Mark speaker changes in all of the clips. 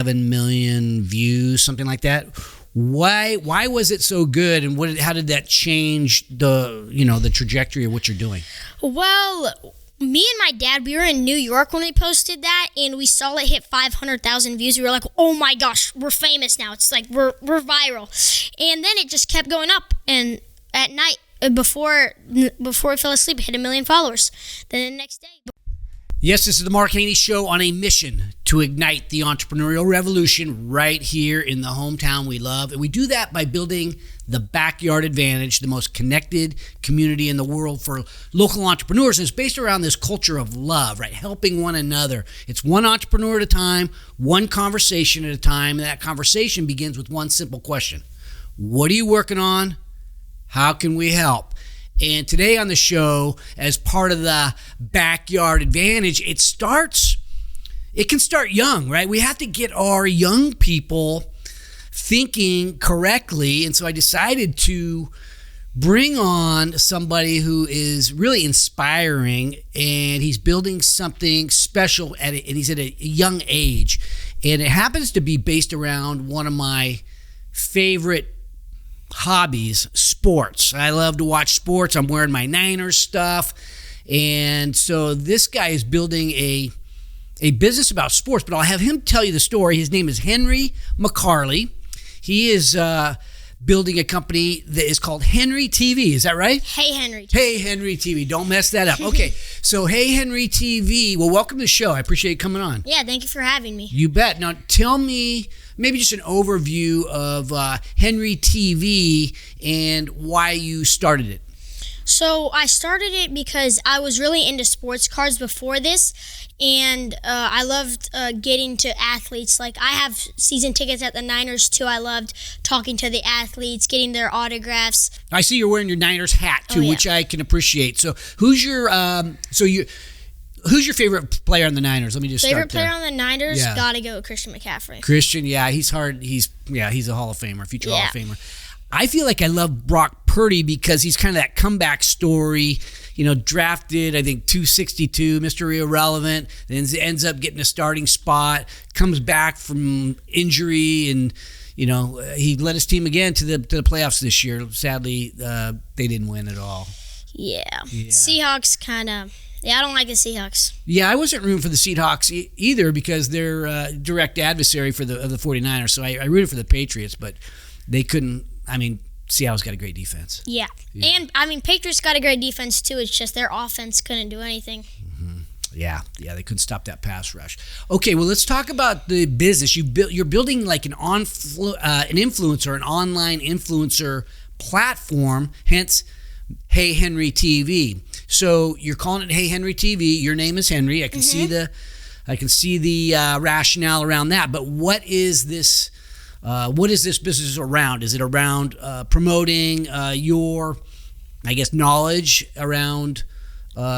Speaker 1: 7 million views, something like that. Why was it so good, and how did that change the trajectory of what you're doing?
Speaker 2: Well, me and my dad, we were in New York when we posted that, and we saw it hit 500,000 views. We were like, oh my gosh, we're famous now. It's like we're viral. And then it just kept going up, and at night, before we fell asleep, it hit 1 million followers. Then the next day.
Speaker 1: Yes, this is the Mark Haney Show on a mission to ignite the entrepreneurial revolution right here in the hometown we love. And we do that by building the Backyard Advantage, the most connected community in the world for local entrepreneurs. And it's based around this culture of love, right? Helping one another. It's one entrepreneur at a time, one conversation at a time. And that conversation begins with one simple question. What are you working on? How can we help? And today on the show, as part of the Backyard Advantage, it can start young, right? We have to get our young people thinking correctly. And so I decided to bring on somebody who is really inspiring, and he's building something special and he's at a young age. And it happens to be based around one of my favorite hobbies, sports. I love to watch sports. I'm wearing my Niners stuff. And so this guy is building a business about sports, but I'll have him tell you the story. His name is Henry McCarley. He is building a company that is called Henry TV. Is that right?
Speaker 2: Hey Henry TV.
Speaker 1: Hey Henry TV. Don't mess that up. Okay. So Hey Henry TV. Well, welcome to the show. I appreciate you coming on.
Speaker 2: Yeah, thank you for having me.
Speaker 1: You bet. Now tell me maybe just an overview of Henry TV and why you started it.
Speaker 2: So I started it because I was really into sports cards before this, and I loved getting to athletes. Like, I have season tickets at the Niners too. I loved talking to the athletes, getting their autographs.
Speaker 1: I see you're wearing your Niners hat too, which I can appreciate. So who's your favorite player on the Niners? Let me just
Speaker 2: favorite
Speaker 1: start there.
Speaker 2: Player on the Niners? Yeah. Gotta go with Christian McCaffrey.
Speaker 1: Christian, yeah, he's hard. He's a Hall of Famer, future Hall of Famer. I feel like I love Brock Purdy because he's kind of that comeback story. Drafted, I think, 262, Mr. Irrelevant, then ends up getting a starting spot, comes back from injury, and he led his team again to the playoffs this year. Sadly, they didn't win at all.
Speaker 2: Yeah. Seahawks kind of. Yeah, I don't like the Seahawks.
Speaker 1: Yeah, I wasn't rooting for the Seahawks either because they're a direct adversary of the 49ers. So I rooted for the Patriots, but they couldn't. I mean, Seattle's got a great defense.
Speaker 2: Yeah. And, Patriots got a great defense, too. It's just their offense couldn't do anything.
Speaker 1: Mm-hmm. Yeah, they couldn't stop that pass rush. Okay, well, let's talk about the business. You're building like an influencer, an online influencer platform, hence Hey Henry TV. So you're calling it Hey Henry TV. Your name is Henry. I can see the rationale around that. But what is this? What is this business around? Is it around promoting your, I guess, knowledge around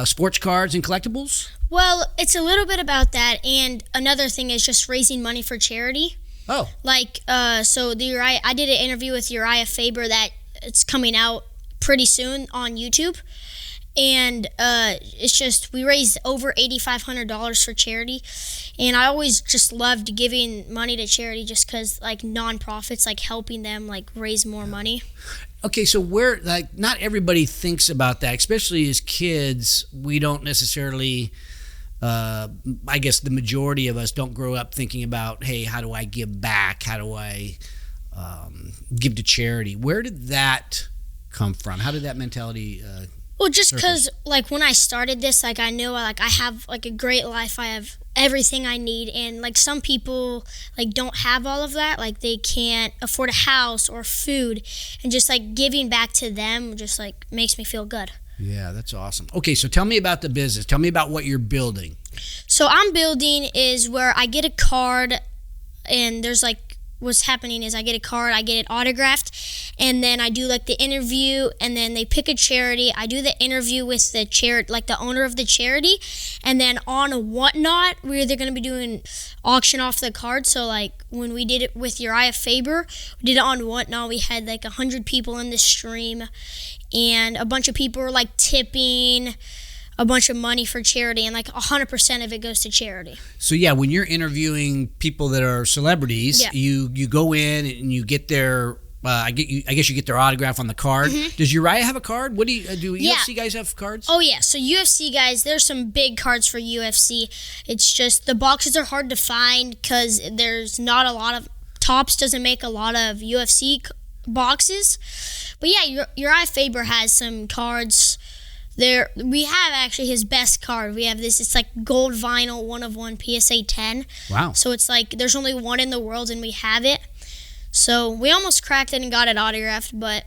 Speaker 1: sports cards and collectibles?
Speaker 2: Well, it's a little bit about that, and another thing is just raising money for charity.
Speaker 1: Oh.
Speaker 2: Like, so I did an interview with Urijah Faber that it's coming out pretty soon on YouTube. And it's just, we raised over $8,500 for charity. And I always just loved giving money to charity just because, like, nonprofits, like, helping them, like, raise more money.
Speaker 1: Okay, so not everybody thinks about that, especially as kids. We don't necessarily, I guess the majority of us don't grow up thinking about, hey, how do I give back? How do I give to charity? Where did that come from? How did that mentality
Speaker 2: Well, just because, like, when I started this, like, I knew, like, I have, like, a great life. I have everything I need. And, like, some people, like, don't have all of that. Like, they can't afford a house or food. And just, like, giving back to them just, like, makes me feel good.
Speaker 1: Yeah, that's awesome. Okay, so tell me about the business. Tell me about what you're building.
Speaker 2: So I'm building is where I get a card, and there's, like, what's happening is I get a card, I get it autographed, and then I do like the interview, and then they pick a charity. I do the interview with the like the owner of the charity, and then on Whatnot, we're either going to be doing auction off the card. So like when we did it with Urijah Faber, we did it on Whatnot. We had like 100 people in the stream, and a bunch of people were like tipping. a bunch of money for charity, and like 100% of it goes to charity.
Speaker 1: So yeah, when you're interviewing people that are celebrities, you go in and you get their I guess you get their autograph on the card. Mm-hmm. Does Urijah have a card? What do UFC guys have cards?
Speaker 2: Oh yeah, so UFC guys, there's some big cards for UFC. It's just the boxes are hard to find because there's not a lot of Topps doesn't make a lot of UFC boxes. But yeah, Urijah Faber has some cards. We have actually his best card. We have this. It's like gold vinyl, 1/1 PSA 10.
Speaker 1: Wow.
Speaker 2: So it's like there's only one in the world, and we have it. So we almost cracked it and got it autographed, but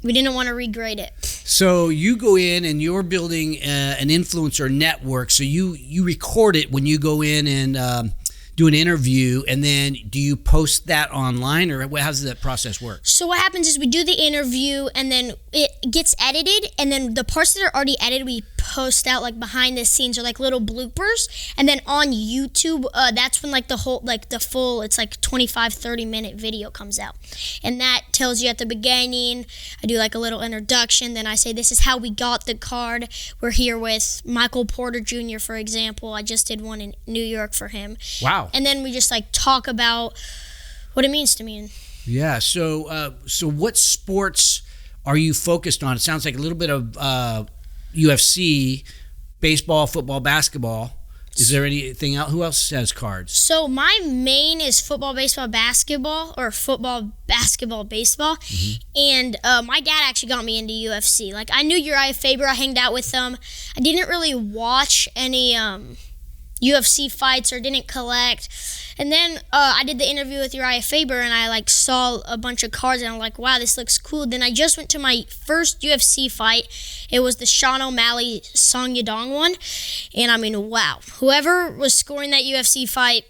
Speaker 2: we didn't want to regrade it.
Speaker 1: So you go in and you're building an influencer network. So you record it when you go in and do an interview, and then do you post that online, or how does that process work?
Speaker 2: So what happens is we do the interview, and then it gets edited, and then the parts that are already edited we post out like behind the scenes or like little bloopers, and then on YouTube that's when like the full it's like 25-30 minute video comes out, and that tells you at the beginning. I do like a little introduction, then I say this is how we got the card. We're here with Michael Porter Jr. for example. I just did one in New York for him.
Speaker 1: Wow.
Speaker 2: And then we just like talk about what it means to me.
Speaker 1: Yeah. So what sports are you focused on? It sounds like a little bit of UFC, baseball, football, basketball. Is there anything else? Who else has cards?
Speaker 2: So my main is football, baseball, basketball, or football, basketball, baseball. Mm-hmm. And my dad actually got me into UFC. Like I knew Urijah Faber. I hanged out with them. I didn't really watch any UFC fights or didn't collect. And then I did the interview with Urijah Faber, and I like saw a bunch of cards, and I'm like, wow, this looks cool. Then I just went to my first UFC fight. It was the Sean O'Malley Song Yadong one, and I mean, wow. Whoever was scoring that UFC fight,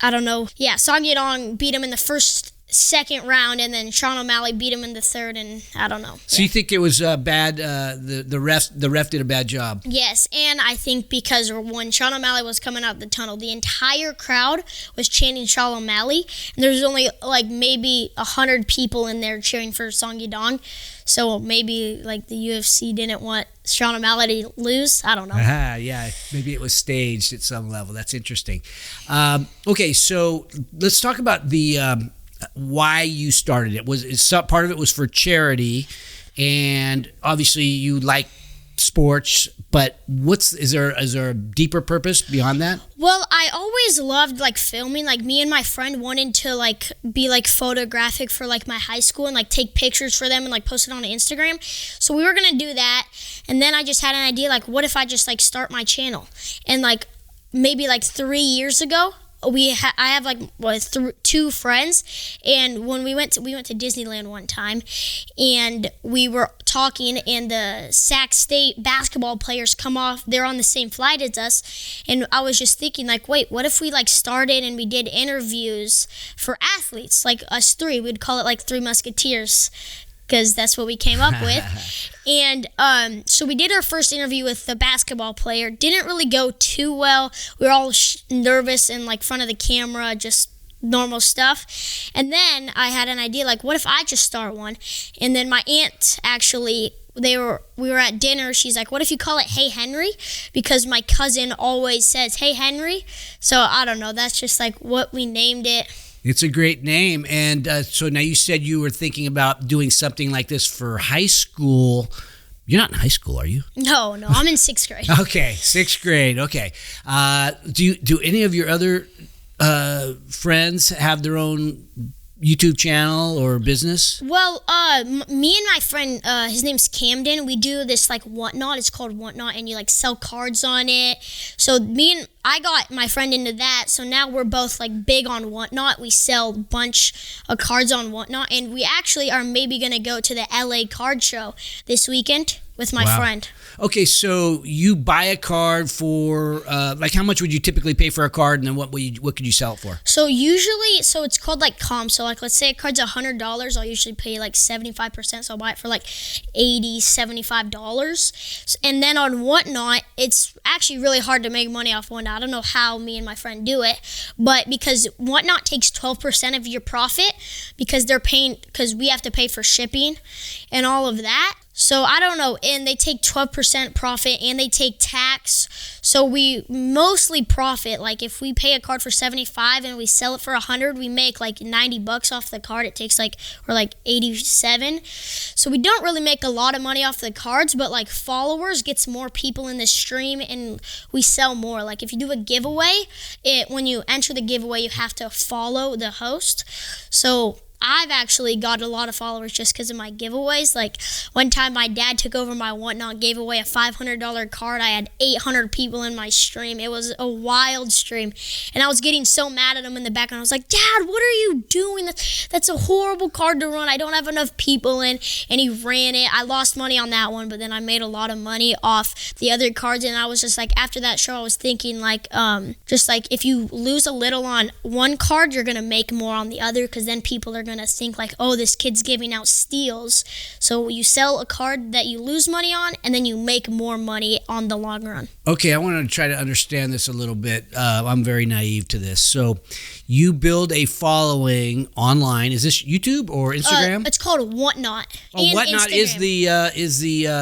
Speaker 2: I don't know. Yeah, Song Yadong beat him in the second round, and then Sean O'Malley beat him in the third, and I don't know.
Speaker 1: So you think it was bad? The ref did a bad job.
Speaker 2: Yes, and I think because when Sean O'Malley was coming out the tunnel, the entire crowd was chanting Sean O'Malley, and there was only like maybe 100 people in there cheering for Song Yadong. So maybe like the UFC didn't want Sean O'Malley to lose. I don't know.
Speaker 1: Yeah, maybe it was staged at some level. That's interesting. Okay, so let's talk about the why you started it. Part of it was for charity, and obviously you like sports, but is there a deeper purpose beyond that?
Speaker 2: Well, I always loved like filming. Like me and my friend wanted to like be like photographic for like my high school and like take pictures for them and like post it on Instagram. So we were gonna do that, and then I just had an idea like, what if I just like start my channel? And like maybe like 3 years ago, I have like two friends, and when we went to Disneyland one time, and we were talking, and the Sac State basketball players come off. They're on the same flight as us, and I was just thinking like, wait, what if we like started and we did interviews for athletes, like us three? We'd call it like Three Musketeers, because that's what we came up with. And so we did our first interview with the basketball player. Didn't really go too well. We were all nervous in like front of the camera, just normal stuff. And then I had an idea, like, what if I just start one? And then my aunt actually, we were at dinner. She's like, what if you call it Hey Henry? Because my cousin always says Hey Henry. So I don't know. That's just like what we named it.
Speaker 1: It's a great name. And so now you said you were thinking about doing something like this for high school. You're not in high school, are you?
Speaker 2: No, I'm in 6th grade.
Speaker 1: Okay, 6th grade. Okay. Do any of your other friends have their own YouTube channel or business?
Speaker 2: Well, me and my friend, his name's Camden, we do this like Whatnot. It's called Whatnot, and you like sell cards on it. So I got my friend into that, so now we're both like big on Whatnot. We sell a bunch of cards on Whatnot, and we actually are maybe going to go to the LA card show this weekend with my friend.
Speaker 1: Okay, so you buy a card for like how much would you typically pay for a card, and then what could you sell it for?
Speaker 2: So usually, it's called like comp. So like let's say a card's $100, I'll usually pay like 75%. So I'll buy it for like $80, $75. And then on Whatnot, it's actually really hard to make money off Whatnot. I don't know how me and my friend do it, but because Whatnot takes 12% of your profit, because we have to pay for shipping and all of that. So I don't know, and they take 12% profit and they take tax. So we mostly profit. Like if we pay a card for $75 and we sell it for $100, we make like $90 off the card. It takes like 87. So we don't really make a lot of money off the cards, but like followers gets more people in the stream and we sell more. Like if you do a giveaway, when you enter the giveaway, you have to follow the host. So I've actually got a lot of followers just because of my giveaways. Like one time my dad took over my Whatnot, gave away a $500 card. I had 800 people in my stream. It was a wild stream. And I was getting so mad at him in the background. I was like, Dad, what are you doing? That's a horrible card to run. I don't have enough people in. And he ran it. I lost money on that one, but then I made a lot of money off the other cards. And I was just like, after that show, I was thinking like, just like if you lose a little on one card, you're going to make more on the other, because then people are going to think like, oh, this kid's giving out steals. So you sell a card that you lose money on, and then you make more money on the long run.
Speaker 1: Okay, I want to try to understand this a little bit. I'm very naive to this. So you build a following online. Is this YouTube or Instagram?
Speaker 2: It's called Whatnot.
Speaker 1: Oh, Whatnot is the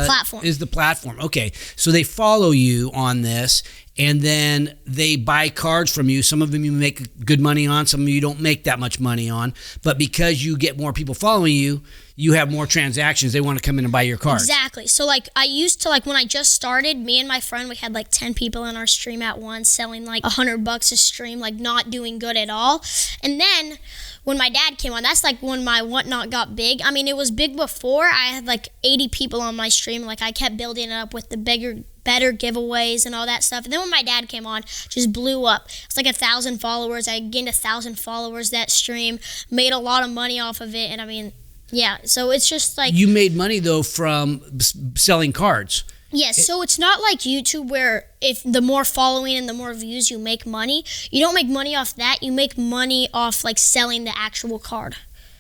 Speaker 2: platform.
Speaker 1: Is the platform. Okay, so they follow you on this, and then they buy cards from you. Some of them you make good money on, some of them you don't make that much money on. But because you get more people following you, you have more transactions. They want to come in and buy your cards.
Speaker 2: Exactly. So like I used to, like when I just started, me and my friend, we had like 10 people in our stream at once, selling like $100 a stream, like not doing good at all. And then when my dad came on, that's like when my Whatnot got big. I mean, it was big before. I had like 80 people on my stream. Like I kept building it up with the better giveaways and all that stuff. And then when my dad came on, just blew up. It's like 1,000 followers. I gained 1,000 followers that stream, made a lot of money off of it. And I mean, yeah, so it's just like...
Speaker 1: You made money though from selling cards.
Speaker 2: Yes, so it's not like YouTube where if the more following and the more views you make money. You don't make money off that. You make money off like selling the actual card.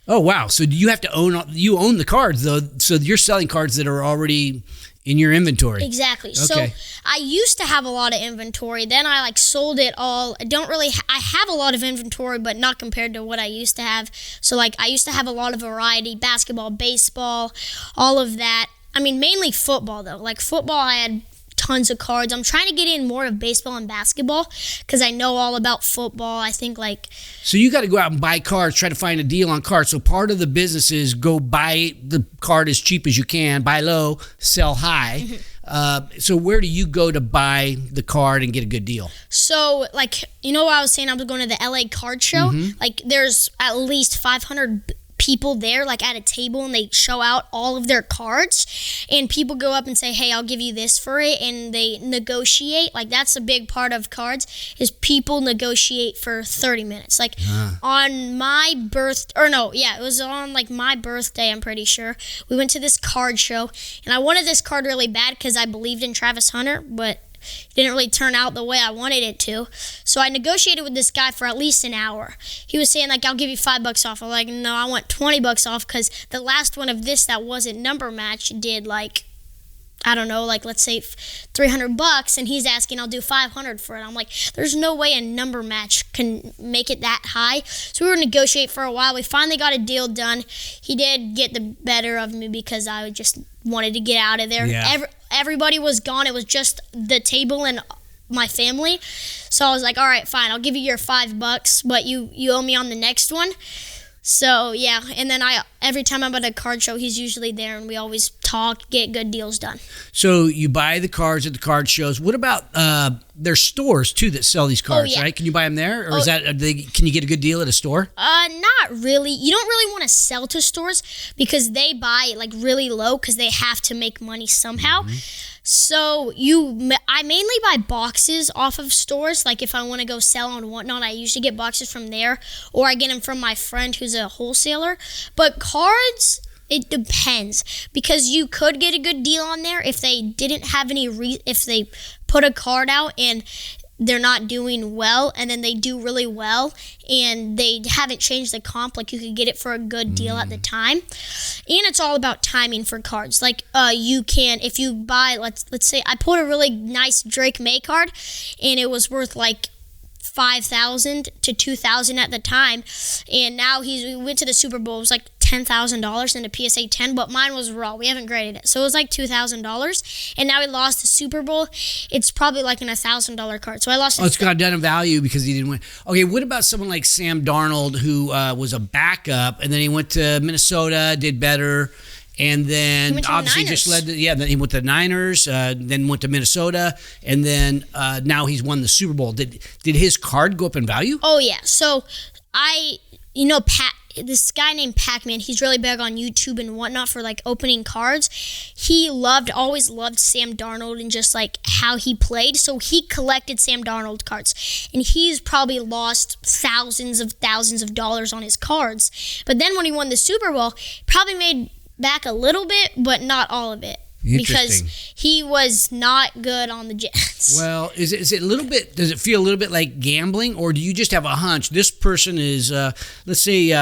Speaker 1: Oh, wow. So you have to own the cards though. So you're selling cards that are already in your inventory.
Speaker 2: Exactly.
Speaker 1: Okay.
Speaker 2: So I used to have a lot of inventory. Then I like sold it all. I have a lot of inventory, but not compared to what I used to have. So like I used to have a lot of variety, basketball, baseball, all of that. I mean, mainly football though. Like football, I had tons of cards. I'm trying to get in more of baseball and basketball because I know all about football. I think like...
Speaker 1: So you got to go out and buy cards, try to find a deal on cards. So part of the business is go buy the card as cheap as you can, buy low, sell high. So where do you go to buy the card and get a good deal?
Speaker 2: So like, you know what I was saying? I was going to the LA card show. Like there's at least 500 people there like at a table, and they show out all of their cards, and people go up and say, hey, I'll give you this for it, and they negotiate. Like that's a big part of cards, is people negotiate for 30 minutes. Like on my it was on like my birthday, I'm pretty sure. We went to this card show, and I wanted this card really bad because I believed in Travis Hunter, but it didn't really turn out the way I wanted it to. So I negotiated with this guy for at least an hour. He was saying like, I'll give you $5 off. I'm like, no, I want $20 off, because the last one of this that wasn't number match did like, I don't know, like let's say $300, and he's asking I'll do $500 for it. I'm like, there's no way a number match can make it that high. So we were negotiating for a while. We finally got a deal done. He did get the better of me because I just wanted to get out of there.
Speaker 1: Yeah.
Speaker 2: Everybody was gone. It was just the table and my family. So I was like, all right, fine, I'll give you your $5, but you owe me on the next one. So yeah, and then every time I'm at a card show, he's usually there, and we always talk, get good deals done.
Speaker 1: So you buy the cards at the card shows. What about there's stores too that sell these cards, right? Can you buy them there, or can you get a good deal at a store?
Speaker 2: Not really. You don't really want to sell to stores because they buy like really low because they have to make money somehow. So I mainly buy boxes off of stores. Like if I want to go sell on Whatnot, I usually get boxes from there, or I get them from my friend who's a wholesaler. But cards, it depends, because you could get a good deal on there if they didn't have if they put a card out and they're not doing well, and then they do really well, and they haven't changed the comp. Like you could get it for a good deal at the time. And it's all about timing for cards. Like you can, if you buy, let's say I pulled a really nice Drake May card, and it was worth like $5,000 to $2,000 at the time, and now we went to the Super Bowl. It was like $10,000 in a PSA 10, but mine was raw. We haven't graded it. So it was like $2,000, and now he lost the Super Bowl. It's probably like an $1,000 card. So I lost.
Speaker 1: Oh, it's gone down in value because he didn't win. Okay, what about someone like Sam Darnold, who was a backup, and then he went to Minnesota, did better, and then obviously just led. Then he went to the Niners, then went to Minnesota, and then now he's won the Super Bowl. Did his card go up in value?
Speaker 2: Oh yeah. So this guy named Pac-Man, he's really big on YouTube and whatnot for like opening cards. He always loved Sam Darnold and just like how he played. So he collected Sam Darnold cards, and he's probably lost thousands of dollars on his cards. But then when he won the Super Bowl, probably made back a little bit, but not all of it. Because he was not good on the Jets.
Speaker 1: Well, is it a little bit? Does it feel a little bit like gambling, or do you just have a hunch? This person is, let's say,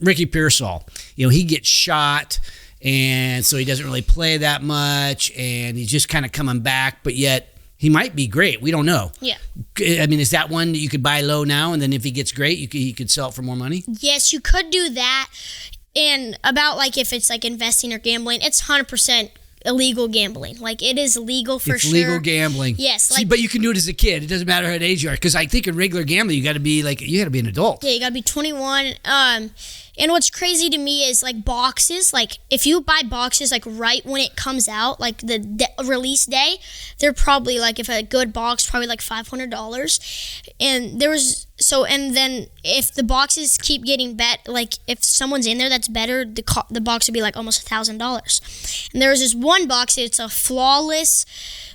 Speaker 1: Ricky Pearsall. He gets shot, and so he doesn't really play that much, and he's just kind of coming back. But yet, he might be great. We don't know.
Speaker 2: Yeah.
Speaker 1: I mean, is that one that you could buy low now, and then if he gets great, you could sell it for more money?
Speaker 2: Yes, you could do that. And about like if it's like investing or gambling, it's 100%. Illegal gambling. Like, it is legal for sure.
Speaker 1: It's legal gambling.
Speaker 2: Yes.
Speaker 1: See, but you can do it as a kid. It doesn't matter what age you are. Because I think in regular gambling, you got to be an adult.
Speaker 2: Yeah, you got to be 21. And what's crazy to me is like boxes. Like, if you buy boxes like right when it comes out, like the release day, they're probably like, if a good box, probably like $500. And and then if the boxes keep getting like if someone's in there that's better, the box would be like almost $1,000. And there was this one box, it's a flawless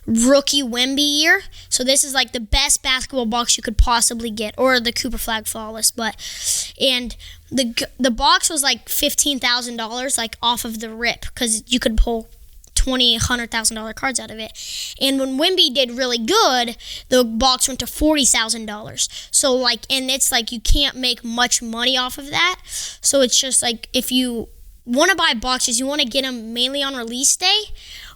Speaker 2: rookie Wemby year. So this is like the best basketball box you could possibly get, or the Cooper Flag flawless. And the box was like $15,000 like off of the rip, because you could pull $100,000 cards out of it. And when Wemby did really good, the box went to $40,000. So like, and it's like you can't make much money off of that. So it's just like, if you want to buy boxes, you want to get them mainly on release day,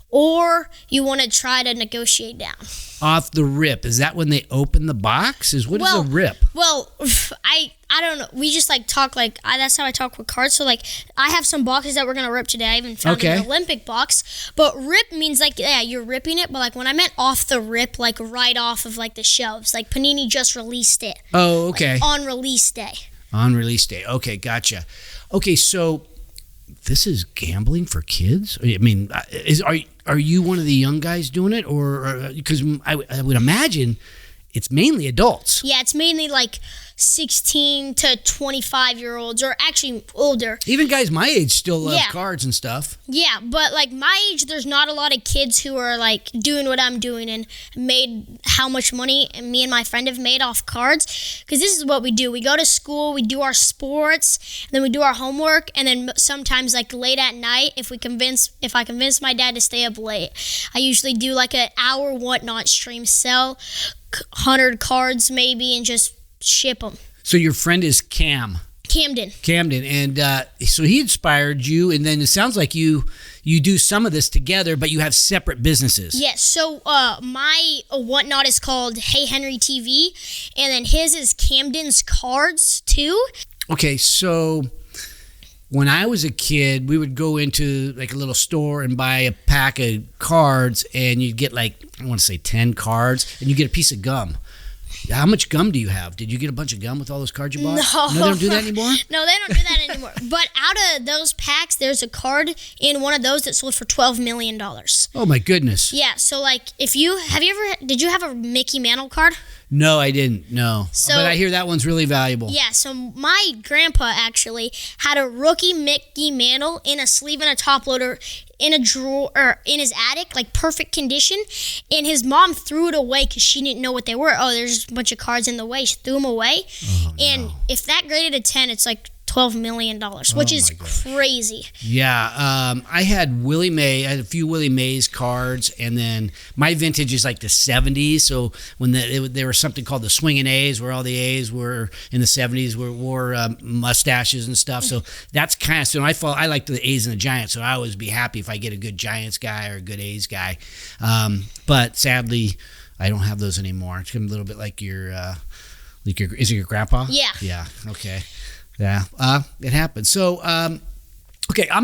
Speaker 2: or you want to try to negotiate down.
Speaker 1: Off the rip. Is that when they open the box? What is a rip?
Speaker 2: Well, I don't know. We just like talk like, that's how I talk with cards. So like, I have some boxes that we're going to rip today. I even found an Olympic box. But rip means like, yeah, you're ripping it. But like when I meant off the rip, like right off of like the shelves. Like Panini just released it.
Speaker 1: Oh, okay.
Speaker 2: Like, on release day. On
Speaker 1: release day. Okay, gotcha. Okay, so this is gambling for kids? I mean, are you one of the young guys doing it? Or because I would imagine it's mainly adults.
Speaker 2: Yeah, it's mainly like 16 to 25-year-olds, or actually older.
Speaker 1: Even guys my age still love cards and stuff.
Speaker 2: Yeah, but like my age, there's not a lot of kids who are like doing what I'm doing and made how much money me and my friend have made off cards. Because this is what we do. We go to school, we do our sports, and then we do our homework, and then sometimes like late at night, if I convince my dad to stay up late, I usually do like an hour whatnot stream, sell 100 cards maybe, and just ship them.
Speaker 1: So your friend is Camden, and so he inspired you, and then it sounds like you do some of this together, but you have separate businesses.
Speaker 2: Yes. So my whatnot is called Hey Henry TV, and then his is Camden's Cards too.
Speaker 1: Okay, so when I was a kid, we would go into like a little store and buy a pack of cards, and you'd get like, I want to say 10 cards, and you get a piece of gum. How much gum do you have? Did you get a bunch of gum with all those cards you bought?
Speaker 2: No.
Speaker 1: No, they don't do that anymore?
Speaker 2: No, they don't do that anymore. But out of those packs, there's a card in one of those that sold for $12 million.
Speaker 1: Oh, my goodness.
Speaker 2: Yeah, so like, did you have a Mickey Mantle card?
Speaker 1: No, I didn't. No.
Speaker 2: So,
Speaker 1: but I hear that one's really valuable.
Speaker 2: Yeah, so my grandpa actually had a rookie Mickey Mantle in a sleeve and a top loader in a drawer, or in his attic, like perfect condition, and his mom threw it away because she didn't know what they were. Oh, there's just a bunch of cards in the way. She threw them away. Oh, and if that graded a 10, it's like $12 million, which is crazy.
Speaker 1: Yeah, I had Willie May. I had a few Willie Mays cards, and then my vintage is like the 70s. So when there was something called the swinging A's, where all the A's were in the 70s, wore mustaches and stuff. So that's kind of, so I like the A's and the Giants. So I always be happy if I get a good Giants guy or a good A's guy. But sadly, I don't have those anymore. It's a little bit like is it your grandpa?
Speaker 2: Yeah.
Speaker 1: Yeah. Okay. Yeah, it happens. So Okay, I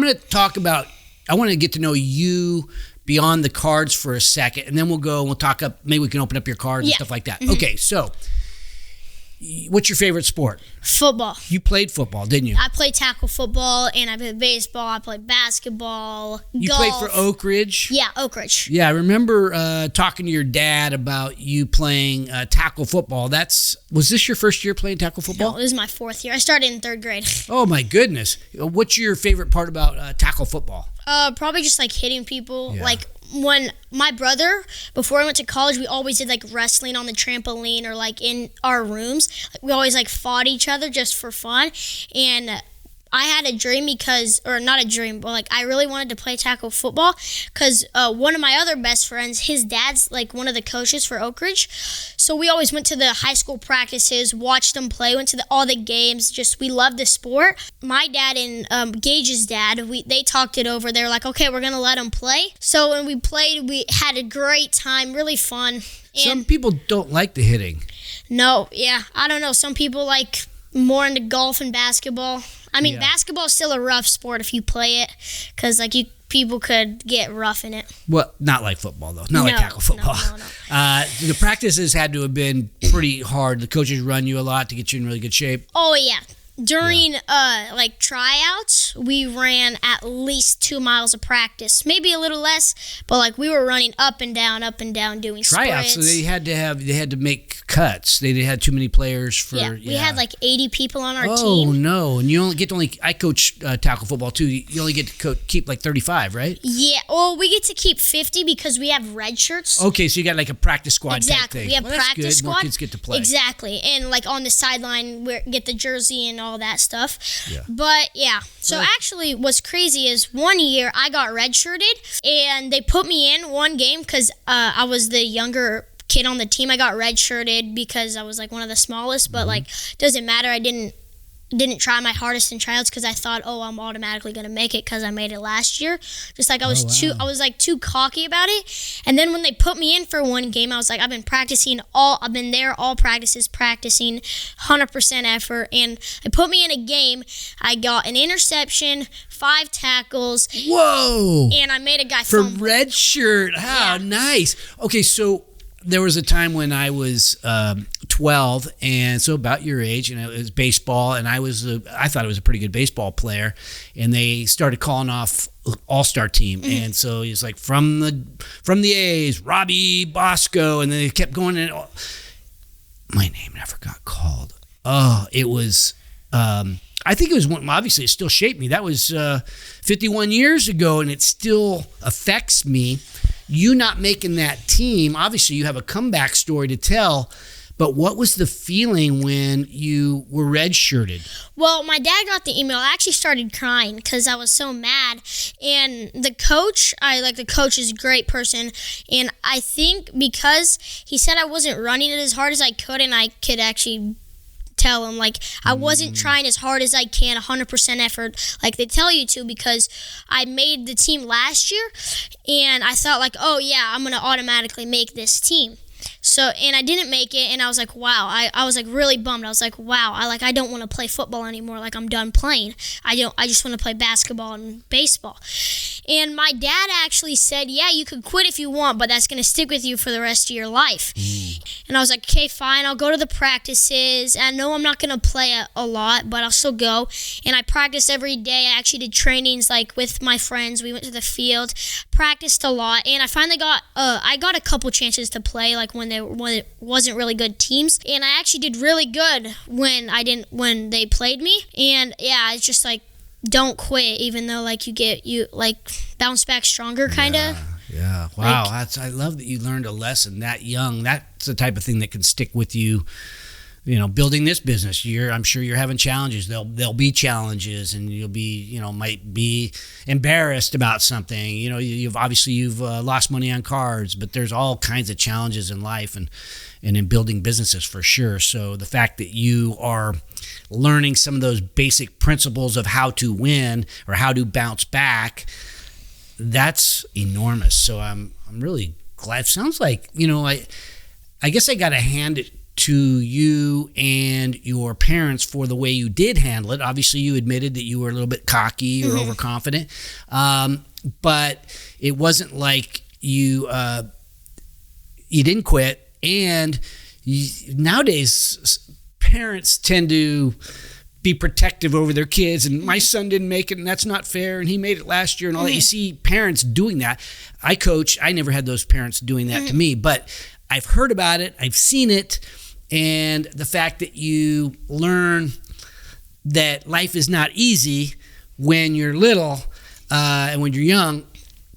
Speaker 1: want to get to know you beyond the cards for a second, and then we'll talk up, maybe we can open up your cards and stuff like that. Mm-hmm. Okay, so what's your favorite sport?
Speaker 2: Football.
Speaker 1: You played football, didn't you?
Speaker 2: I played tackle football, and I played baseball. I played basketball,
Speaker 1: You
Speaker 2: golf.
Speaker 1: played for Oak Ridge?
Speaker 2: Yeah, Oak Ridge.
Speaker 1: Yeah, I remember talking to your dad about you playing tackle football. Was this your first year playing tackle football?
Speaker 2: No, it was my 4th year. I started in 3rd grade.
Speaker 1: Oh, my goodness. What's your favorite part about tackle football?
Speaker 2: Probably just like hitting people.
Speaker 1: Yeah.
Speaker 2: Like when my brother, before I went to college, we always did like wrestling on the trampoline or like in our rooms. Like, we always like fought each other just for fun. And I had a dream or not a dream, but like I really wanted to play tackle football because one of my other best friends, his dad's like one of the coaches for Oak Ridge. So we always went to the high school practices, watched them play, went to all the games. We loved the sport. My dad and Gage's dad, they talked it over. They were like, okay, we're going to let him play. So when we played, we had a great time, really fun. And
Speaker 1: some people don't like the hitting.
Speaker 2: No, yeah, I don't know. Some people like more into golf and basketball. I mean, basketball is still a rough sport if you play it because like people could get rough in it.
Speaker 1: Well, not like football, though. Not like tackle football.
Speaker 2: No.
Speaker 1: The practices had to have been pretty hard. The coaches run you a lot to get you in really good shape.
Speaker 2: Oh, yeah. During like tryouts, we ran at least 2 miles of practice, maybe a little less, but like we were running up and down doing
Speaker 1: tryouts.
Speaker 2: sprints.
Speaker 1: So they had to make cuts. They had too many players for.
Speaker 2: Yeah, we had like 80 people on our team.
Speaker 1: Oh no! And you only get to I coach tackle football too. You only get to keep like 35, right?
Speaker 2: Yeah. Well, we get to keep 50 because we have red shirts.
Speaker 1: Okay, so you got like a practice squad type
Speaker 2: Exactly.
Speaker 1: thing.
Speaker 2: We have practice squad.
Speaker 1: More kids get to play.
Speaker 2: Exactly. And like on the sideline, we get the jersey and all that stuff.
Speaker 1: Yeah.
Speaker 2: But yeah. So actually what's crazy is one year I got redshirted and they put me in one game because I was the younger kid on the team. I got redshirted because I was like one of the smallest, but like doesn't matter. I didn't try my hardest in tryouts because I thought, I'm automatically gonna make it because I made it last year. Just like I was too cocky about it. And then when they put me in for one game, I was like, I've been there all practices, practicing 100% effort. And they put me in a game. I got an interception, 5 tackles.
Speaker 1: Whoa!
Speaker 2: And I made a guy
Speaker 1: for
Speaker 2: fumble.
Speaker 1: red shirt. How nice. Okay, so there was a time when I was 12, and so about your age, and it was baseball, and I thought I was a pretty good baseball player, and they started calling off all-star team, and so he's like from the A's, Robbie Bosco, and then they kept going, and my name never got called. It was. I think it was one. Obviously, it still shaped me. That was 51 years ago, and it still affects me. You not making that team, obviously you have a comeback story to tell, but what was the feeling when you were redshirted?
Speaker 2: Well, my dad got the email. I actually started crying because I was so mad. And the coach is a great person. And I think because he said I wasn't running it as hard as I could, and I could actually tell him like I wasn't trying as hard as I can, 100% effort like they tell you to, because I made the team last year and I thought like, I'm gonna automatically make this team. So, and I didn't make it, and I was like, wow. I was like really bummed. I was like, wow, I don't want to play football anymore. Like, I'm done playing. I just want to play basketball and baseball. And my dad actually said, yeah, you could quit if you want, but that's going to stick with you for the rest of your life. And I was like, okay, fine. I'll go to the practices. I know I'm not going to play a lot, but I'll still go. And I practiced every day. I actually did trainings like with my friends. We went to the field, practiced a lot, and I finally got a couple chances to play like when it wasn't really good teams, and I actually did really good when they played me. And yeah, it's just like, don't quit, even though like you bounce back stronger, kind of.
Speaker 1: Yeah. Wow. I love that you learned a lesson that young. That's the type of thing that can stick with you. You know, building this business, I'm sure you're having challenges. There'll be challenges, and you'll be, might be embarrassed about something. You've lost money on cards, but there's all kinds of challenges in life and in building businesses for sure. So the fact that you are learning some of those basic principles of how to win or how to bounce back, that's enormous. So I'm really glad. Sounds like, I guess I got to hand it to you and your parents for the way you did handle it. Obviously, you admitted that you were a little bit cocky or overconfident, but it wasn't like you didn't quit. And nowadays, parents tend to be protective over their kids, and my son didn't make it, and that's not fair, and he made it last year, and all that. You see parents doing that. I coach. I never had those parents doing that to me, but I've heard about it. I've seen it, and the fact that you learn that life is not easy when you're little and when you're young,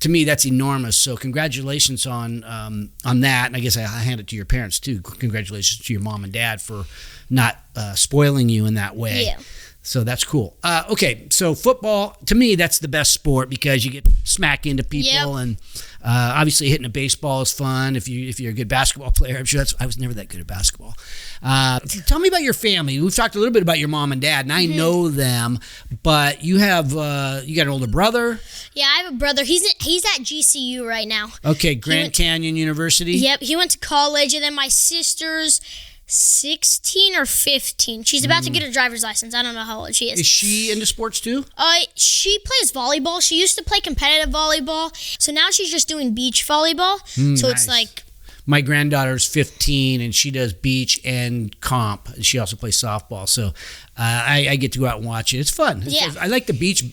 Speaker 1: to me, that's enormous. So congratulations on that. And I guess I hand it to your parents too. Congratulations to your mom and dad for not spoiling you in that way.
Speaker 2: Yeah.
Speaker 1: So that's cool. Okay, so football, to me, that's the best sport because you get smack into people, and obviously hitting a baseball is fun. If you're a good basketball player, I'm sure I was never that good at basketball. Tell me about your family. We've talked a little bit about your mom and dad, and I know them, but you have you got an older brother.
Speaker 2: Yeah, I have a brother. He's at GCU right now.
Speaker 1: Okay, Grand Canyon University.
Speaker 2: Yep, he went to college, and then my sister's 16 or 15. She's about to get her driver's license. I don't know how old she is.
Speaker 1: Is she into sports too?
Speaker 2: She plays volleyball. She used to play competitive volleyball, so now she's just doing beach volleyball. So
Speaker 1: Nice.
Speaker 2: it's like,
Speaker 1: My granddaughter's 15, and she does beach and comp. She also plays softball, so I get to go out and watch it. It's fun.
Speaker 2: Yeah.
Speaker 1: I like the beach.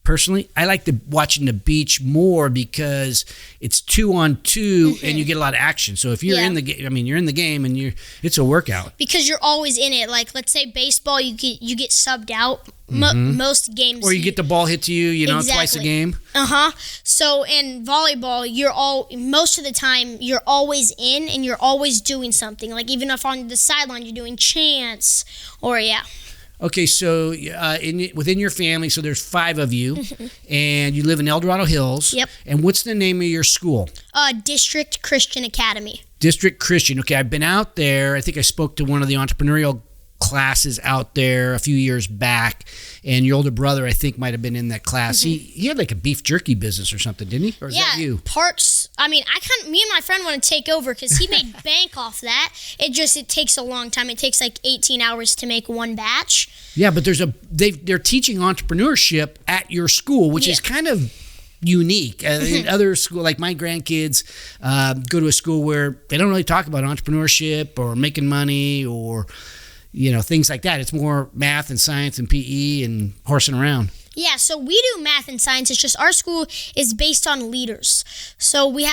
Speaker 1: Personally, I like watching the beach more because it's 2-on-2 and you get a lot of action. So if you're in the game, you're in the game and it's a workout.
Speaker 2: because you're always in it. Like, let's say baseball, you get subbed out most games.
Speaker 1: Or you get the ball hit to you, twice a
Speaker 2: Exactly.
Speaker 1: game.
Speaker 2: So in volleyball, most of the time you're always in and you're always doing something. Like, even if on the sideline you're doing chants or
Speaker 1: Okay, so within your family, so there's 5 of you, and you live in El Dorado Hills.
Speaker 2: Yep.
Speaker 1: And what's the name of your school?
Speaker 2: District Christian Academy.
Speaker 1: District Christian. Okay, I've been out there. I think I spoke to one of the entrepreneurial classes out there a few years back, and your older brother, I think, might have been in that class. He had like a beef jerky business or something, didn't he? Or is that you?
Speaker 2: Parks. Me and my friend want to take over because he made bank off that. It takes a long time. It takes like 18 hours to make one batch.
Speaker 1: Yeah, but they're teaching entrepreneurship at your school, which is kind of unique. In other school, like my grandkids go to a school where they don't really talk about entrepreneurship or making money or things like that. It's more math and science and PE and horsing around.
Speaker 2: Yeah, so we do math and science. It's just our school is based on leaders. So we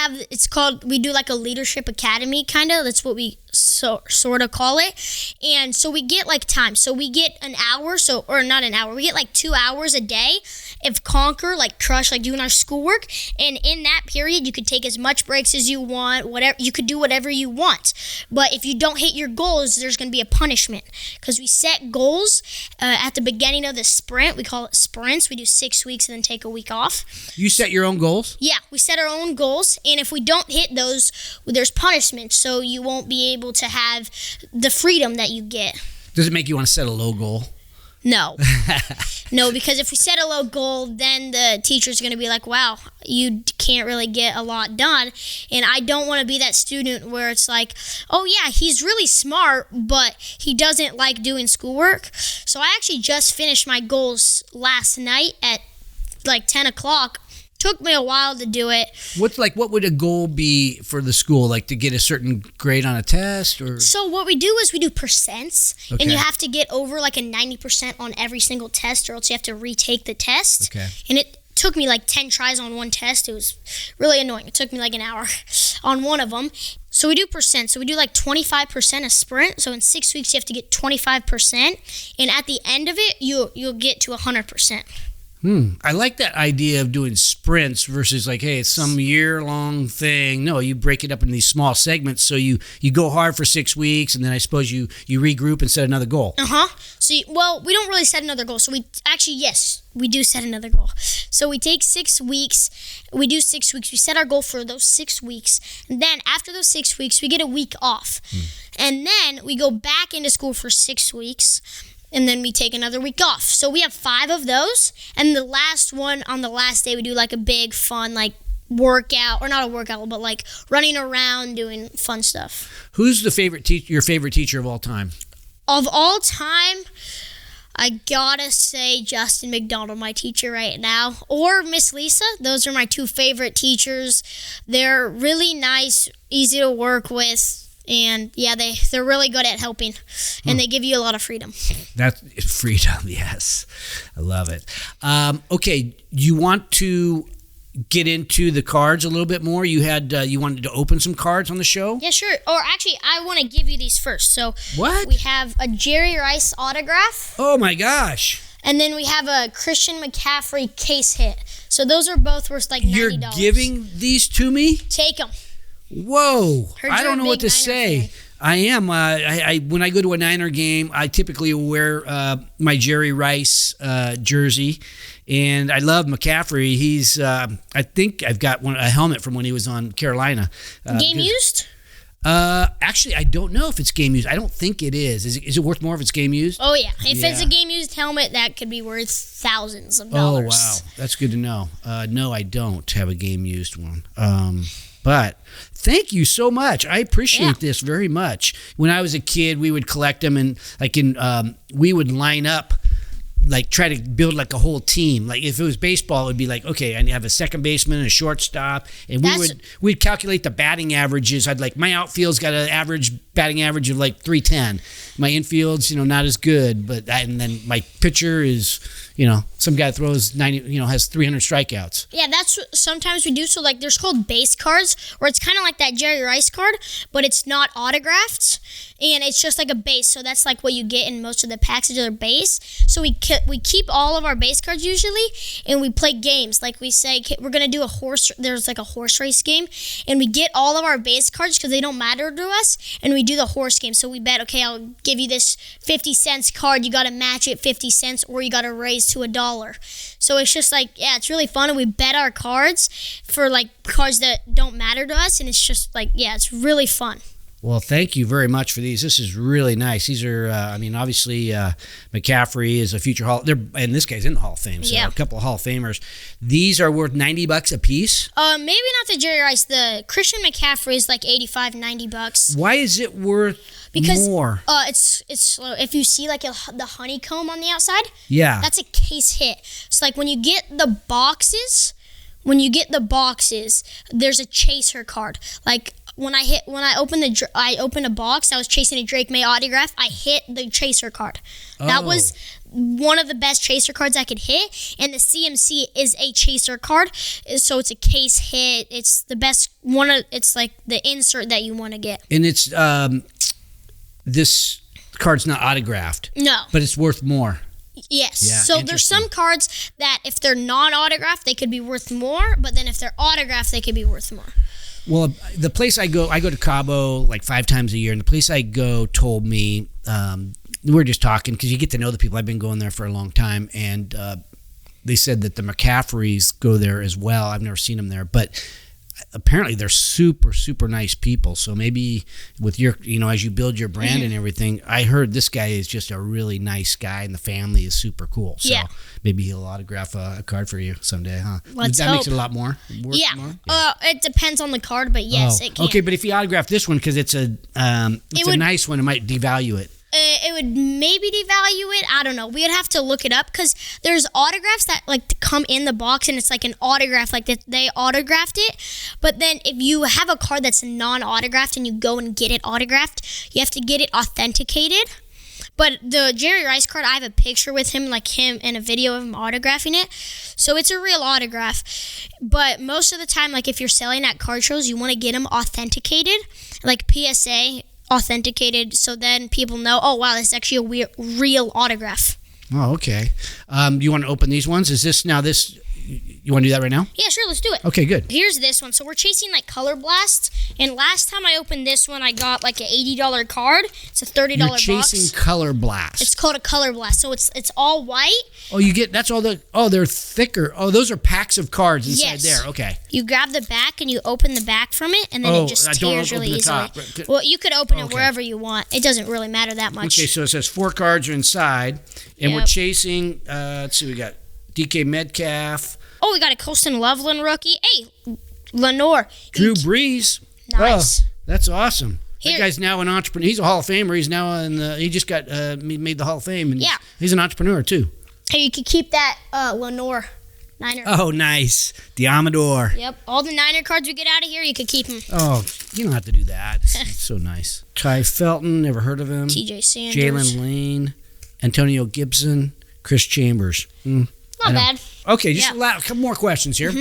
Speaker 2: do like a leadership academy, kind of. That's what we sort of call it. And so we get like time. So we get an hour, or not an hour. We get like 2 hours a day of conquer, like crush, like doing our schoolwork. And in that period, you could take as much breaks as you want, whatever. You could do whatever you want. But if you don't hit your goals, there's going to be a punishment. Because we set goals at the beginning of the sprint. We call it sprints. We do 6 weeks and then take a week off.
Speaker 1: You set your own goals?
Speaker 2: Yeah, we set our own goals. And if we don't hit those, there's punishment. So you won't be able to have the freedom that you get.
Speaker 1: Does it make you want to set a low goal?
Speaker 2: No. No, because if we set a low goal, then the teacher's going to be like, wow, you can't really get a lot done. And I don't want to be that student where it's like, oh, yeah, he's really smart, but he doesn't like doing schoolwork. So I actually just finished my goals last night at like 10 o'clock. Took me a while to do it.
Speaker 1: What would a goal be for the school? Like to get a certain grade on a test, or?
Speaker 2: So what we do is we do percents, and you have to get over like a 90% on every single test, or else you have to retake the test.
Speaker 1: Okay.
Speaker 2: And it took me like 10 tries on one test. It was really annoying. It took me like an hour on one of them. So we do percent. So we do like 25% a sprint. So in 6 weeks you have to get 25%, and at the end of it you'll get to 100%.
Speaker 1: I like that idea of doing sprints versus like, hey, it's some year-long thing. No, you break it up into these small segments. So you go hard for 6 weeks, and then I suppose you regroup and set another goal.
Speaker 2: So, we don't really set another goal. So we do set another goal. So we take 6 weeks. We do 6 weeks. We set our goal for those 6 weeks. And then after those 6 weeks, we get a week off. And then we go back into school for 6 weeks. And then we take another week off. So we have 5 of those. And the last one, on the last day, we do like a big fun, like workout, or not a workout, but like running around doing fun stuff.
Speaker 1: Who's your favorite teacher of all time?
Speaker 2: Of all time, I gotta say Justin McDonald, my teacher right now, or Miss Lisa. Those are my two favorite teachers. They're really nice, easy to work with. And yeah, they're really good at helping, and they give you a lot of freedom.
Speaker 1: That's freedom, yes. I love it. Okay, you want to get into the cards a little bit more? You wanted to open some cards on the show?
Speaker 2: Yeah, sure. Or actually, I want to give you these first. So
Speaker 1: what?
Speaker 2: We have a Jerry Rice autograph.
Speaker 1: Oh my gosh.
Speaker 2: And then we have a Christian McCaffrey case hit. So those are both worth like $90.
Speaker 1: You're giving these to me?
Speaker 2: Take them.
Speaker 1: Whoa,
Speaker 2: Heard
Speaker 1: I don't know what to
Speaker 2: Niner
Speaker 1: say.
Speaker 2: fan.
Speaker 1: I am. I when I go to a Niner game, I typically wear my Jerry Rice jersey, and I love McCaffrey. He's. I think I've got a helmet from when he was on Carolina.
Speaker 2: Game used?
Speaker 1: Actually, I don't know if it's game used. I don't think it is. Is it worth more if it's game used?
Speaker 2: Oh yeah. If it's a game used helmet, that could be worth thousands of
Speaker 1: Oh
Speaker 2: dollars.
Speaker 1: wow, that's good to know. No, I don't have a game used one. But thank you so much. I appreciate this very much. When I was a kid, we would collect them, and we would line up, like try to build like a whole team. Like if it was baseball, it would be like, okay, I have a second baseman and a shortstop, and we'd calculate the batting averages. I'd like, my outfield's got an batting average of like 310. My infield's not as good, and then my pitcher is some guy throws 90, has 300 strikeouts.
Speaker 2: Yeah, that's what sometimes we do. So like there's called base cards, where it's kind of like that Jerry Rice card, but it's not autographed, and it's just like a base. So that's like what you get in most of the packs of their base. So we keep all of our base cards usually, and we play games. Like we say, we're going to do there's like a horse race game, and we get all of our base cards because they don't matter to us, and we do the horse game. So we bet, okay, I'll give you this 50 cents card. You got to match it 50 cents, or you got to raise to $1. So it's just like, yeah, it's really fun, and we bet our cards for like cards that don't matter to us, and it's just like, yeah, it's really fun.
Speaker 1: Well, thank you very much for these. This is really nice. These are, obviously McCaffrey is a future and this guy's in the Hall of Fame, so a couple of Hall of Famers. These are worth $90 a piece?
Speaker 2: Maybe not the Jerry Rice. The Christian McCaffrey is like $85, $90.
Speaker 1: Why is it worth more?
Speaker 2: It's if you see like the honeycomb on the outside, that's a case hit. So like when you get the boxes, there's a chaser card. Like when I opened a box, I was chasing a Drake May autograph. I hit the chaser card. That was one of the best chaser cards I could hit, and the CMC is a chaser card, so it's a case hit. It's the best one. It's like the insert that you want to get.
Speaker 1: And it's this card's not autographed.
Speaker 2: No,
Speaker 1: but it's worth more.
Speaker 2: Yes.
Speaker 1: Yeah,
Speaker 2: so there's some cards that if they're non-autographed, they could be worth more, but then if they're autographed, they could be worth more.
Speaker 1: Well, the place I go to Cabo like 5 times a year, and the place I go told me, we were just talking because you get to know the people. I've been going there for a long time, and they said that the McCaffreys go there as well. I've never seen them there, but apparently they're super, super nice people. So maybe with your, as you build your brand and everything, I heard this guy is just a really nice guy, and the family is super cool. So maybe he'll autograph a card for you someday, huh?
Speaker 2: Let's
Speaker 1: that
Speaker 2: hope.
Speaker 1: makes it a lot more? More?
Speaker 2: It depends on the card, but yes, it can.
Speaker 1: Okay, but if he autographed this one because it's a nice one, it might devalue it.
Speaker 2: It would maybe devalue it. I don't know. We'd have to look it up because there's autographs that like come in the box and it's like an autograph, like they autographed it. But then if you have a card that's non-autographed and you go and get it autographed, you have to get it authenticated. But the Jerry Rice card, I have a picture with him, like him, and a video of him autographing it. So it's a real autograph. But most of the time, like if you're selling at card shows, you want to get them authenticated, like PSA authenticated, so then people know, oh wow, this is actually a real autograph.
Speaker 1: Oh, okay. You want to open these ones? Is this now this? You want to do that right now?
Speaker 2: Yeah, sure, let's do it.
Speaker 1: Okay, good.
Speaker 2: Here's this one. So we're chasing like Color Blast, and last time I opened this one, I got like an $80 card. It's a $30 box.
Speaker 1: You're chasing Color Blast.
Speaker 2: It's called a Color Blast. So it's all white.
Speaker 1: Oh, that's all they're thicker. Oh, those are packs of cards inside there. Okay.
Speaker 2: You grab the back and you open the back from it, and then it just tears really easily. Well, you could open it wherever you want. It doesn't really matter that much.
Speaker 1: Okay, so it says 4 cards are inside, and we're chasing, let's see, we got DK Metcalf.
Speaker 2: Oh, we got a Colston Loveland rookie. Hey, Lenore.
Speaker 1: Drew Brees.
Speaker 2: Nice.
Speaker 1: Oh, that's awesome.
Speaker 2: Here.
Speaker 1: That guy's now an entrepreneur. He's a Hall of Famer. He's now he just got made the Hall of Fame. And
Speaker 2: Yeah.
Speaker 1: He's an entrepreneur too.
Speaker 2: Hey, you can keep that Lenore Niner.
Speaker 1: Oh, nice. The Amador.
Speaker 2: Yep. All the Niner cards we get out of here, you could keep them.
Speaker 1: Oh, you don't have to do that. It's so nice. Ty Felton, never heard of him.
Speaker 2: TJ Sanders.
Speaker 1: Jalen Lane, Antonio Gibson, Chris Chambers.
Speaker 2: Not bad.
Speaker 1: Okay, just
Speaker 2: Yeah.
Speaker 1: a couple more questions here.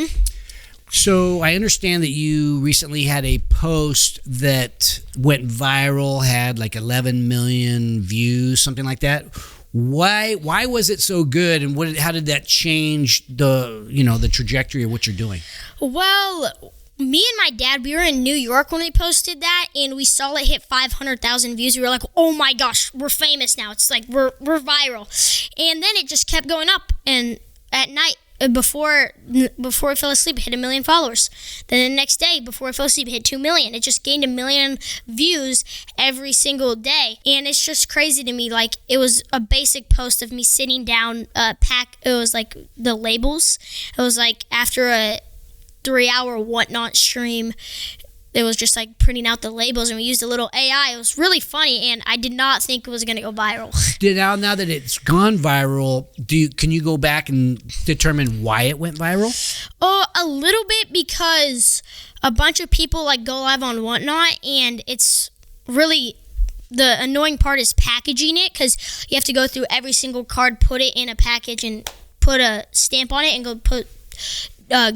Speaker 1: So I understand that you recently had a post that went viral, had like 11 million views, something like that. Why was it so good, and how did that change the trajectory of what you're doing?
Speaker 2: Well, me and my dad, we were in New York when we posted that, and we saw it hit 500,000 views. We were like, oh my gosh, we're famous now. It's like we're viral. And then it just kept going up, and at night, before I fell asleep, it hit 1 million followers. Then the next day, before I fell asleep, it hit 2 million. It just gained 1 million views every single day. And it's just crazy to me. Like, it was a basic post of me sitting down, it was like the labels. It was like after a 3-hour whatnot stream, it was just like printing out the labels, and we used a little AI. It was really funny, and I did not think it was going to go viral.
Speaker 1: Now that it's gone viral, can you go back and determine why it went viral?
Speaker 2: Oh, a little bit, because a bunch of people like go live on Whatnot, and it's really the annoying part is packaging it, because you have to go through every single card, put it in a package, and put a stamp on it, and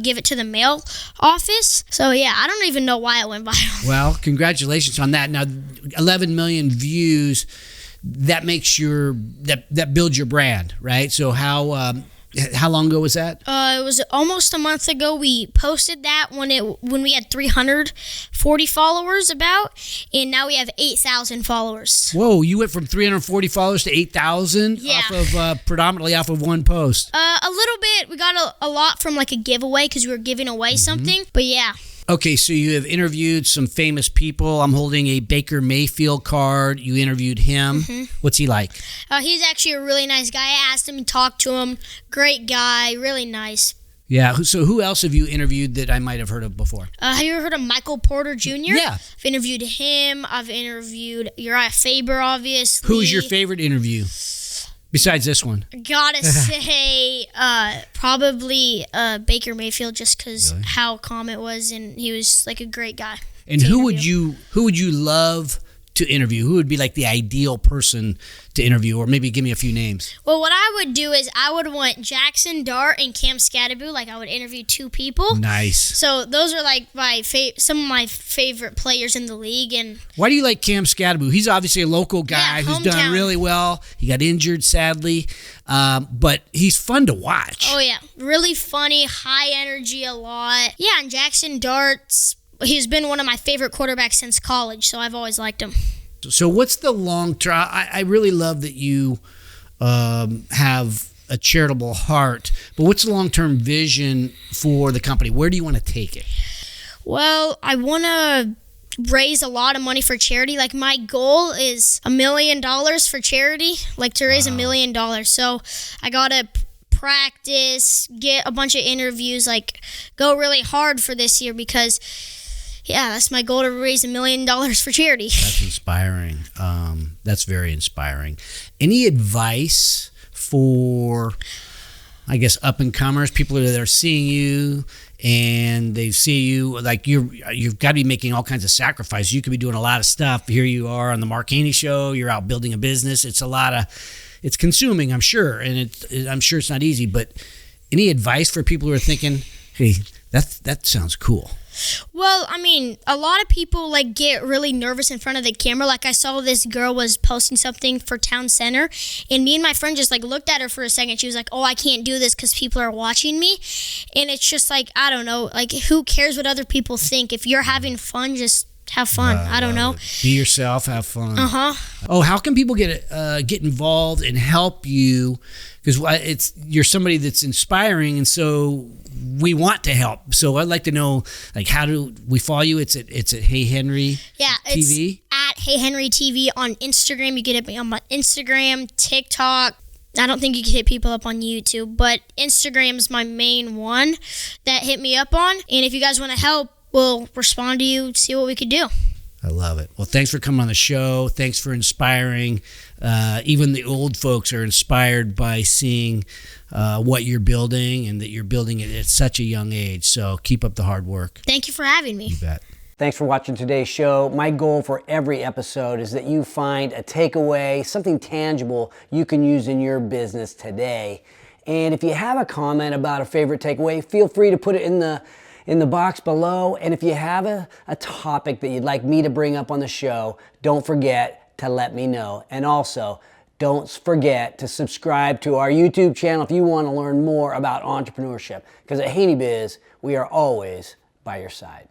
Speaker 2: give it to the mail office. So yeah, I don't even know why it went viral.
Speaker 1: Well, congratulations on that. Now, 11 million views, that makes that builds your brand, right? So how long ago was that?
Speaker 2: It was almost a month ago. We posted that when we had 340 followers and now we have 8,000 followers.
Speaker 1: Whoa, you went from 340 followers to 8,000 predominantly off of one post.
Speaker 2: A little bit. We got a lot from like a giveaway, because we were giving away something. But yeah.
Speaker 1: Okay, so you have interviewed some famous people. I'm holding a Baker Mayfield card. You interviewed him. What's he like?
Speaker 2: He's actually a really nice guy. I asked him and talked to him. Great guy, really nice.
Speaker 1: Yeah, so who else have you interviewed that I might have heard of before?
Speaker 2: Have you ever heard of Michael Porter Jr.?
Speaker 1: Yeah.
Speaker 2: I've interviewed him. I've interviewed Uriah Faber, obviously.
Speaker 1: Who's your favorite interview besides this one?
Speaker 2: Gotta say, probably Baker Mayfield, just because how calm it was, and he was like a great guy.
Speaker 1: And who would you love to interview? Who would be like the ideal person to interview, or maybe give me a few names?
Speaker 2: Well, what I would do is I would want Jackson Dart and Cam Scatterbo. Like, I would interview 2 people.
Speaker 1: Nice.
Speaker 2: So those are like some of my favorite players in the league. And
Speaker 1: why do you like Cam Scatterbo? He's obviously a local guy who's done really well. He got injured, sadly, but he's fun to watch.
Speaker 2: Oh yeah, really funny, high energy a lot. Yeah, and Jackson Dart's. He's been one of my favorite quarterbacks since college, so I've always liked him.
Speaker 1: So what's the long term? I really love that you have a charitable heart, but what's the long-term vision for the company? Where do you want to take it?
Speaker 2: Well, I want to raise a lot of money for charity. Like, my goal is $1 million for charity, like to raise $1 million. So I got to practice, get a bunch of interviews, like go really hard for this year, because yeah, that's my goal, to raise $1 million for charity.
Speaker 1: That's inspiring. That's very inspiring. Any advice for, I guess, up-and-comers, people that are seeing you and they see you, like you've got to be making all kinds of sacrifices. You could be doing a lot of stuff. Here you are on the Mark Haney Show. You're out building a business. It's consuming, I'm sure, and I'm sure it's not easy. But any advice for people who are thinking, hey, that sounds cool?
Speaker 2: Well, I mean, a lot of people like get really nervous in front of the camera. Like, I saw this girl was posting something for Town Center, and me and my friend just like looked at her for a second. She was like, "Oh, I can't do this because people are watching me," and it's just like, I don't know, like, who cares what other people think? If you're having fun, just have fun. I don't know.
Speaker 1: Be yourself, have fun. Oh, how can people get involved and help you? Because you're somebody that's inspiring, and so we want to help. So I'd like to know, like, how do we follow you? It's at Hey Henry TV?
Speaker 2: It's at Hey Henry TV on Instagram. You get it on my Instagram, TikTok, I don't think you can hit people up on YouTube, but Instagram's my main one that hit me up on. And if you guys want to help, we'll respond to you, see what we could do.
Speaker 1: I love it. Well, thanks for coming on the show. Thanks for inspiring. Even the old folks are inspired by seeing what you're building and that you're building it at such a young age. So keep up the hard work.
Speaker 2: Thank you for having me.
Speaker 1: You bet.
Speaker 3: Thanks for watching today's show. My goal for every episode is that you find a takeaway, something tangible you can use in your business today. And if you have a comment about a favorite takeaway, feel free to put it in the box below. And if you have a topic that you'd like me to bring up on the show, don't forget to let me know. And also, don't forget to subscribe to our YouTube channel if you want to learn more about entrepreneurship. Because at Haney Biz, we are always by your side.